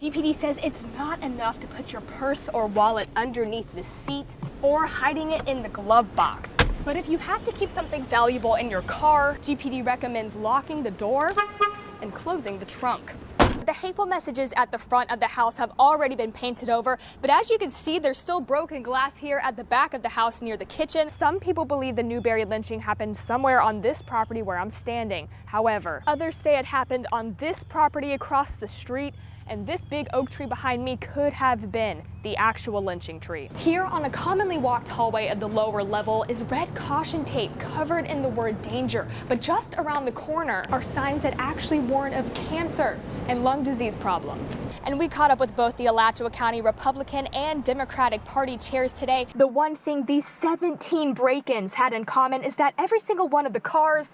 GPD says it's not enough to put your purse or wallet underneath the seat or hiding it in the glove box. But if you have to keep something valuable in your car, GPD recommends locking the door and closing the trunk. The hateful messages at the front of the house have already been painted over, but as you can see, there's still broken glass here at the back of the house near the kitchen. Some people believe the Newberry lynching happened somewhere on this property where I'm standing. However, others say it happened on this property across the street, and this big oak tree behind me could have been the actual lynching tree. Here on a commonly walked hallway at the lower level is red caution tape covered in the word danger, but just around the corner are signs that actually warn of cancer and lung disease problems. And we caught up with both the Alachua County Republican and Democratic Party chairs today. The one thing these 17 break-ins had in common is that every single one of the cars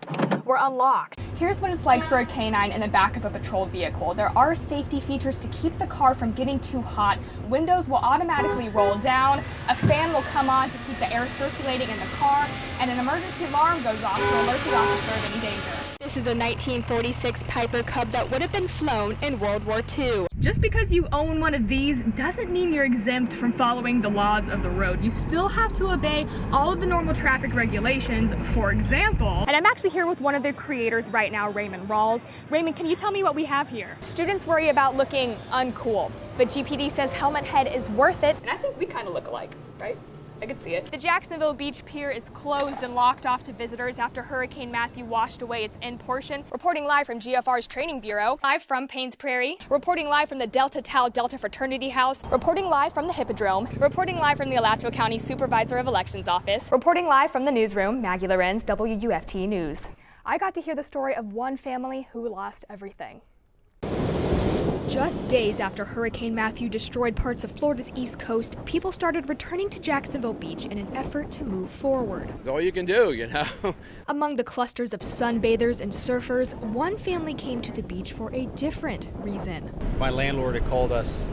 were unlocked. Here's what it's like for a canine in the back of a patrol vehicle. There are safety features to keep the car from getting too hot. Windows will automatically roll down, a fan will come on to keep the air circulating in the car, and an emergency alarm goes off to alert the officer of any danger. This is a 1946 Piper Cub that would have been flown in World War II. Just because you own one of these doesn't mean you're exempt from following the laws of the road. You still have to obey all of the normal traffic regulations, for example. And I'm actually here with one of the creators right now, Raymond Rawls. Raymond, can you tell me what we have here? Students worry about looking uncool, but GPD says helmet head is worth it. And I think we kind of look alike, right? I can see it. The Jacksonville Beach Pier is closed and locked off to visitors after Hurricane Matthew washed away its end portion. Reporting live from GFR's Training Bureau, live from Paynes Prairie, reporting live from the Delta Tau Delta Fraternity House, reporting live from the Hippodrome, reporting live from the Alachua County Supervisor of Elections Office, reporting live from the newsroom, Maggie Lorenz, WUFT News. I got to hear the story of one family who lost everything. Just days after Hurricane Matthew destroyed parts of Florida's East Coast, people started returning to Jacksonville Beach in an effort to move forward. It's all you can do, you know. Among the clusters of sunbathers and surfers, one family came to the beach for a different reason. My landlord had called us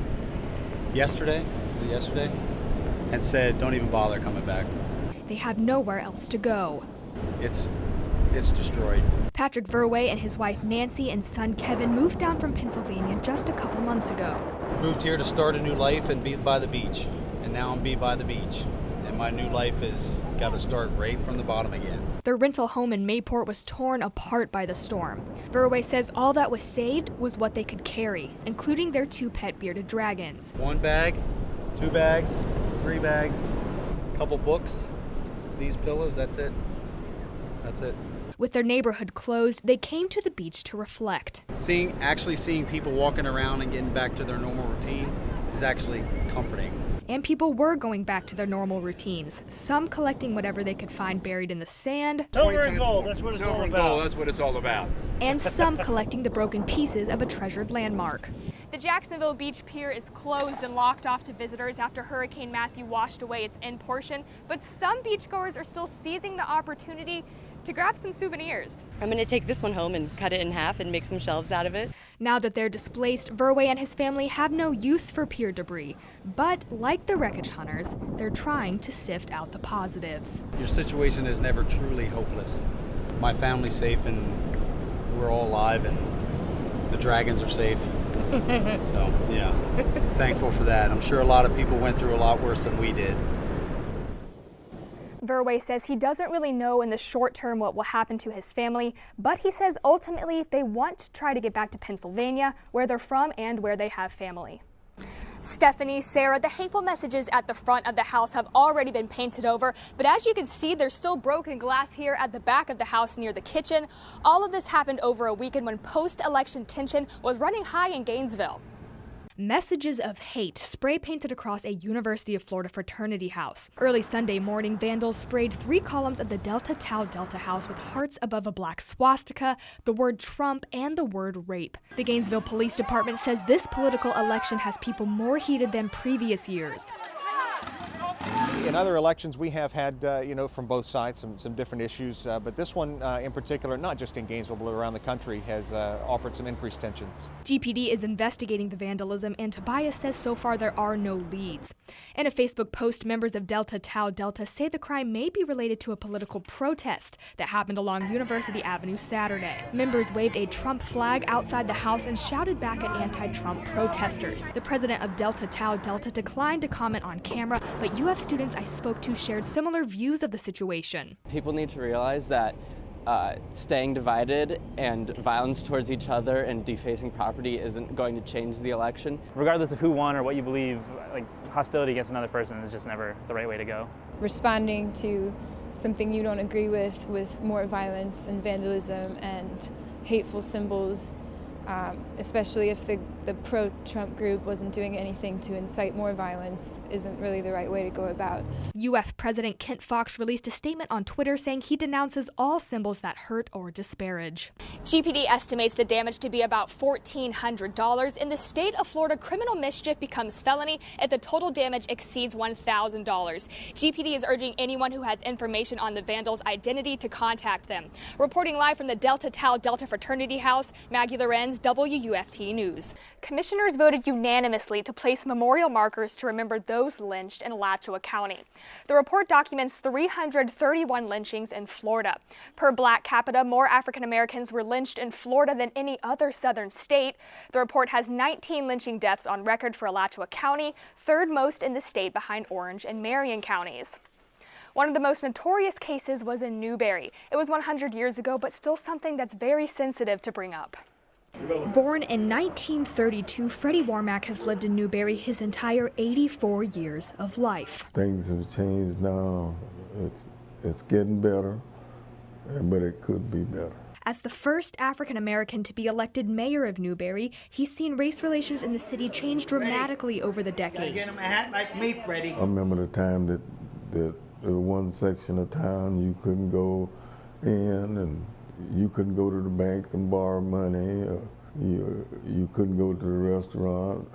yesterday, and said, don't even bother coming back. They have nowhere else to go. It's destroyed. Patrick Verway and his wife Nancy and son Kevin moved down from Pennsylvania just a couple months ago. Moved here to start a new life and be by the beach. And now I'm by the beach. And my new life has got to start right from the bottom again. Their rental home in Mayport was torn apart by the storm. Verway says all that was saved was what they could carry, including their 2 pet bearded dragons. 1 bag, 2 bags, 3 bags, a couple books, these pillows, that's it. That's it. With their neighborhood closed, they came to the beach to reflect. Actually seeing people walking around and getting back to their normal routine is actually comforting. And people were going back to their normal routines, some collecting whatever they could find buried in the sand. Silver and gold, that's what it's all about. That's what it's all about. And some collecting the broken pieces of a treasured landmark. The Jacksonville Beach Pier is closed and locked off to visitors after Hurricane Matthew washed away its end portion, but some beachgoers are still seizing the opportunity to grab some souvenirs. I'm going to take this one home and cut it in half and make some shelves out of it. Now that they're displaced, Verway and his family have no use for pier debris. But like the wreckage hunters, they're trying to sift out the positives. Your situation is never truly hopeless. My family's safe and we're all alive and the dragons are safe. So, yeah, thankful for that. I'm sure a lot of people went through a lot worse than we did. Verway says he doesn't really know in the short term what will happen to his family, but he says ultimately they want to try to get back to Pennsylvania, where they're from and where they have family. Stephanie, Sarah, the hateful messages at the front of the house have already been painted over, but as you can see, there's still broken glass here at the back of the house near the kitchen. All of this happened over a weekend when post-election tension was running high in Gainesville. Messages of hate spray painted across a University of Florida fraternity house. Early Sunday morning, vandals sprayed 3 columns of the Delta Tau Delta house with hearts above a black swastika, the word Trump, and the word rape. The Gainesville Police Department says this political election has people more heated than previous years. In other elections, we have had, from both sides, some different issues, but this one in particular, not just in Gainesville, but around the country, has offered some increased tensions. GPD is investigating the vandalism, and Tobias says so far there are no leads. In a Facebook post, members of Delta Tau Delta say the crime may be related to a political protest that happened along University Avenue Saturday. Members waved a Trump flag outside the house and shouted back at anti-Trump protesters. The president of Delta Tau Delta declined to comment on camera, but UF students I spoke to shared similar views of the situation. People need to realize that staying divided and violence towards each other and defacing property isn't going to change the election. Regardless of who won or what you believe, like hostility against another person is just never the right way to go. Responding to something you don't agree with more violence and vandalism and hateful symbols, especially if the pro-Trump group wasn't doing anything to incite more violence, isn't really the right way to go about. UF President Kent Fox released a statement on Twitter saying he denounces all symbols that hurt or disparage. GPD estimates the damage to be about $1,400. In the state of Florida, criminal mischief becomes felony if the total damage exceeds $1,000. GPD is urging anyone who has information on the vandals' identity to contact them. Reporting live from the Delta Tau Delta Fraternity House, Maggie Lorenz, WUFT News. Commissioners voted unanimously to place memorial markers to remember those lynched in Alachua County. The report documents 331 lynchings in Florida. Per black capita, more African Americans were lynched in Florida than any other southern state. The report has 19 lynching deaths on record for Alachua County, third most in the state behind Orange and Marion counties. One of the most notorious cases was in Newberry. It was 100 years ago, but still something that's very sensitive to bring up. Born in 1932, Freddie Warmack has lived in Newberry his entire 84 years of life. Things have changed now. It's getting better, but it could be better. As the first African American to be elected mayor of Newberry, he's seen race relations in the city change dramatically over the decades. Get him a hat like me, Freddie. I remember the time that one section of town you couldn't go in, and you couldn't go to the bank and borrow money, or you couldn't go to the restaurant,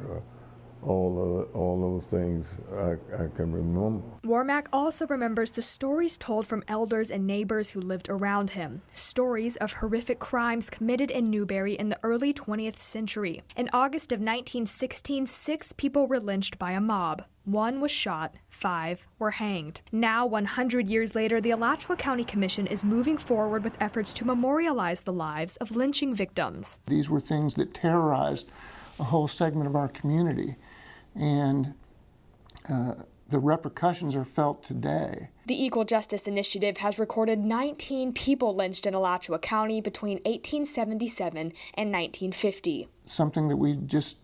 all those things I can remember. Warmack also remembers the stories told from elders and neighbors who lived around him. Stories of horrific crimes committed in Newberry in the early 20th century. In August of 1916, 6 people were lynched by a mob. 1 was shot, 5 were hanged. Now, 100 years later, the Alachua County Commission is moving forward with efforts to memorialize the lives of lynching victims. These were things that terrorized a whole segment of our community, and the repercussions are felt today. The Equal Justice Initiative has recorded 19 people lynched in Alachua County between 1877 and 1950. Something that we just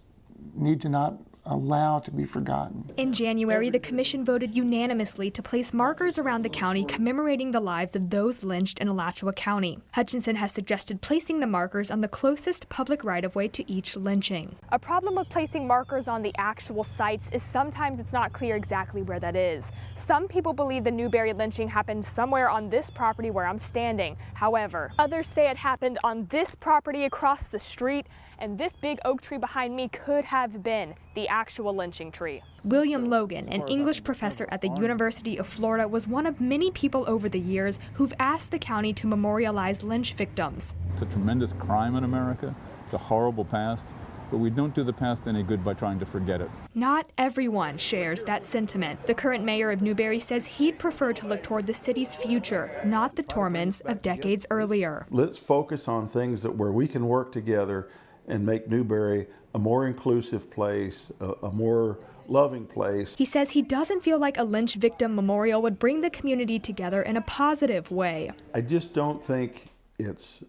need to not allow to be forgotten. In January, the commission voted unanimously to place markers around the county commemorating the lives of those lynched in Alachua County. Hutchinson has suggested placing the markers on the closest public right-of-way to each lynching. A problem with placing markers on the actual sites is sometimes it's not clear exactly where that is. Some people believe the Newberry lynching happened somewhere on this property where I'm standing. However, others say it happened on this property across the street, and this big oak tree behind me could have been the actual lynching tree. William Logan, an English professor at the University of Florida, was one of many people over the years who've asked the county to memorialize lynch victims. It's a tremendous crime in America. It's a horrible past, but we don't do the past any good by trying to forget it. Not everyone shares that sentiment. The current mayor of Newberry says he'd prefer to look toward the city's future, not the torments of decades earlier. Let's focus on things where we can work together and make Newberry a more inclusive place, a more loving place. He says he doesn't feel like a lynch victim memorial would bring the community together in a positive way. I just don't think it's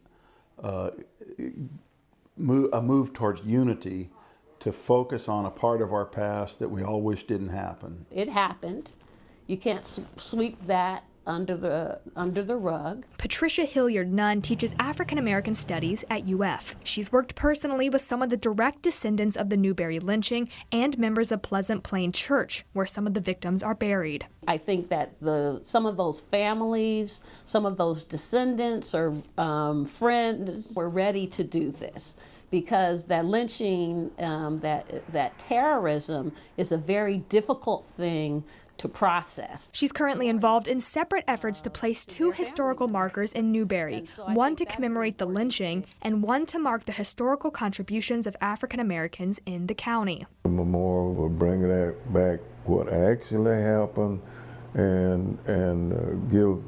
a move towards unity to focus on a part of our past that we all wish didn't happen. It happened. You can't sweep that under the rug. Patricia Hilliard-Nunn teaches African American studies at UF. She's worked personally with some of the direct descendants of the Newberry lynching and members of Pleasant Plain Church, where some of the victims are buried. I think that some of those families, some of those descendants or friends were ready to do this, because that lynching, that terrorism is a very difficult thing to process. She's currently involved in separate efforts to place 2 historical markers in Newberry, one to commemorate the lynching and one to mark the historical contributions of African Americans in the county. The memorial will bring that back, what actually happened, and give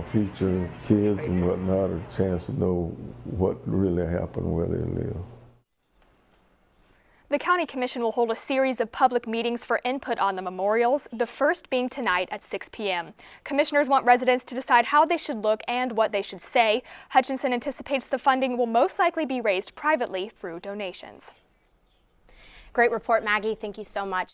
future kids and whatnot a chance to know what really happened where they live. The County Commission will hold a series of public meetings for input on the memorials, the first being tonight at 6 p.m. Commissioners want residents to decide how they should look and what they should say. Hutchinson anticipates the funding will most likely be raised privately through donations. Great report, Maggie. Thank you so much.